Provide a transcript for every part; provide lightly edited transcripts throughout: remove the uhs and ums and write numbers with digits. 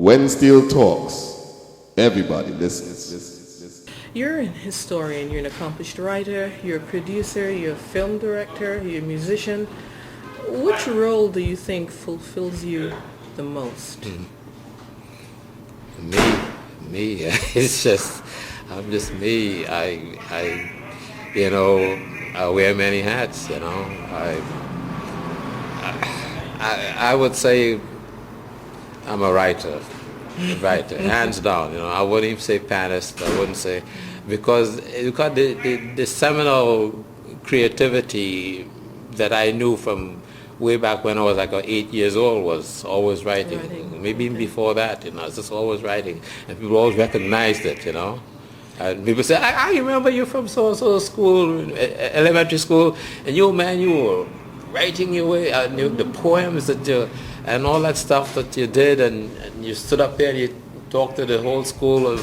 When Steel talks, everybody listens. You're an historian, you're an accomplished writer, you're a producer, you're a film director, you're a musician. Which role do you think fulfills you the most? Me. It's just, I'm just me. I wear many hats, you know. I would say I'm a writer, hands down. You know, I wouldn't even say panist. I wouldn't say because the seminal creativity that I knew from way back when I was like 8 years old was always writing. Maybe even before that, you know, I was just always writing, and people always recognized it, you know. And people say, I remember you from so-and-so school, elementary school, and you were writing your way, the poems that you, and all that stuff that you did, and you stood up there and you talked to the whole school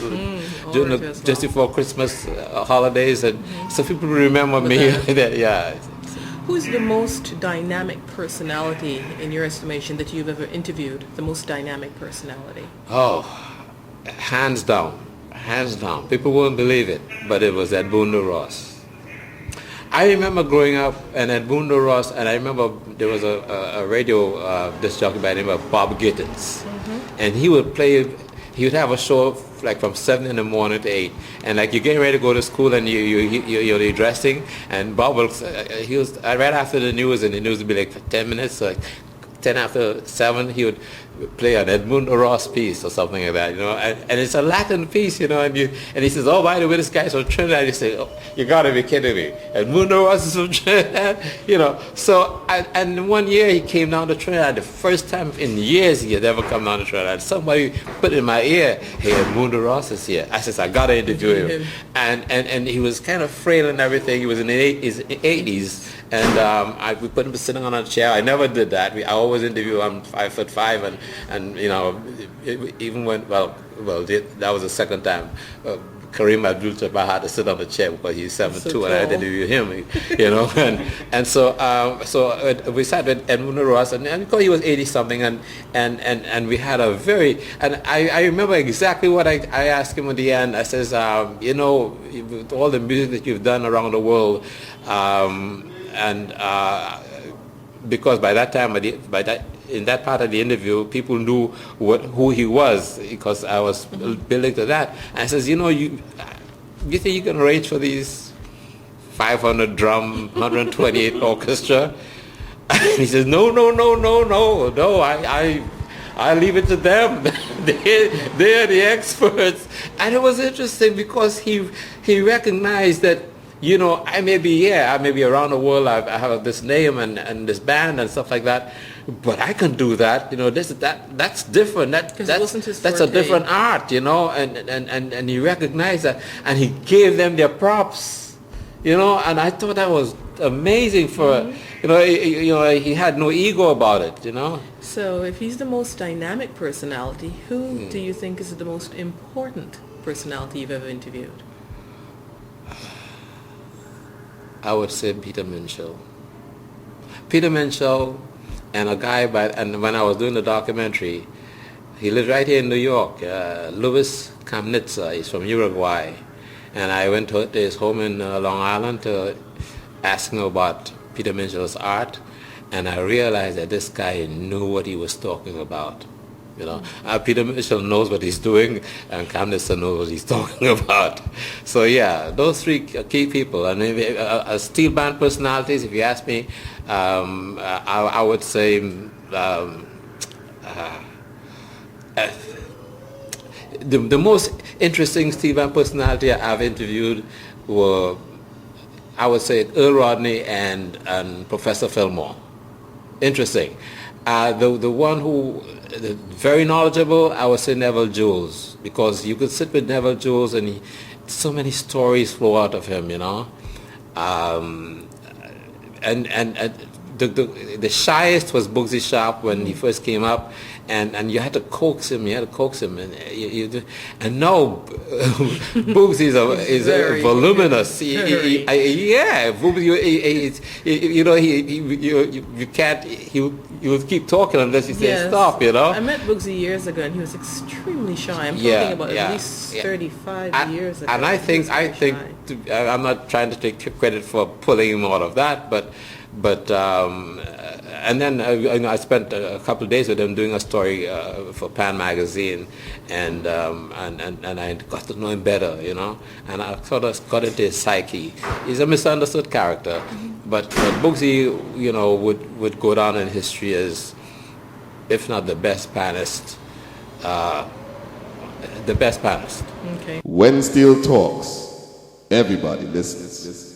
just before Christmas holidays, and so people remember me. Yeah. Who's the most dynamic personality in your estimation that you've ever interviewed? The most dynamic personality? Oh, hands down. People won't believe it, but it was Edmundo Ros. I remember growing up, and Edmundo Ros, and I remember there was a radio disc jockey by the name of Bob Gittins, and he would have a show like from 7 in the morning to 8, and like you're getting ready to go to school and you're dressing, and Bob was right after the news, and the news would be like for 10 minutes, so like 10 after 7 he would play an Edmundo Ros piece or something like that, you know, and it's a Latin piece, you know, and he says, oh, by the way, this guy's from Trinidad. You say, oh, you gotta be kidding me, Edmundo Ros is from Trinidad, you know. So and one year he came down to Trinidad, the first time in years he had ever come down to Trinidad. Somebody put in my ear, hey, Edmundo Ros is here. I says, I gotta interview him. And he was kind of frail and everything. He was in his 80s. And we put him sitting on a chair. I never did that. I always interview. I'm 5'5", and you know, even when that was the second time. Kareem Abdul-Jabbar had to sit on the chair because he's 7'2", and I had to interview him. You know, and so we sat with Edmundo Ros, and because he was 80 something, and we had a very, and I remember exactly what I asked him at the end. I says, you know, with all the music that you've done around the world. Because by that time, in that part of the interview, people knew who he was because I was building to that. And I says, you know, you think you can arrange for these 500 drum, 128 orchestra? And he says, no. I leave it to them. They're the experts. And it was interesting because he recognized that, you know, I may be around the world. I have this name and this band and stuff like that, but I can do that. You know, that's different. That's a different art. You know, and he recognized that, and he gave them their props. You know, and I thought that was amazing for you know he had no ego about it. You know. So, if he's the most dynamic personality, who do you think is the most important personality you've ever interviewed? I would say Peter Minshall, and a guy and when I was doing the documentary, he lived right here in New York, Lewis Kamenitza. He's from Uruguay, and I went to his home in Long Island to ask him about Peter Minshall's art, and I realized that this guy knew what he was talking about. You know, Peter Minshall knows what he's doing, and Kamenitza knows what he's talking about. So yeah, those three key people. And Steelband personalities, if you ask me, I would say the most interesting Steelband personality I've interviewed were, I would say, Earl Rodney and Professor Philmore. Interesting. The one who very knowledgeable, I would say Neville Jules, because you could sit with Neville Jules and so many stories flow out of him, you know. And the shyest was Boogsie Sharpe when he first came up, and you had to coax him. And now Boogsie is very voluminous. very. Yeah, Boogsie, you can't. He will keep talking unless you say Yes. stop. I met Boogsie years ago, and he was extremely shy. I'm talking about at least 35 years ago. And I think He was very shy. I'm not trying to take credit for pulling him out of that, but and then I spent a couple of days with him doing a story for Pan magazine, and I got to know him better, and I sort of got into his psyche. He's a misunderstood character, but Boogsie, would go down in history as, if not the best panist, the best panist. Okay. When Steel talks, everybody listens.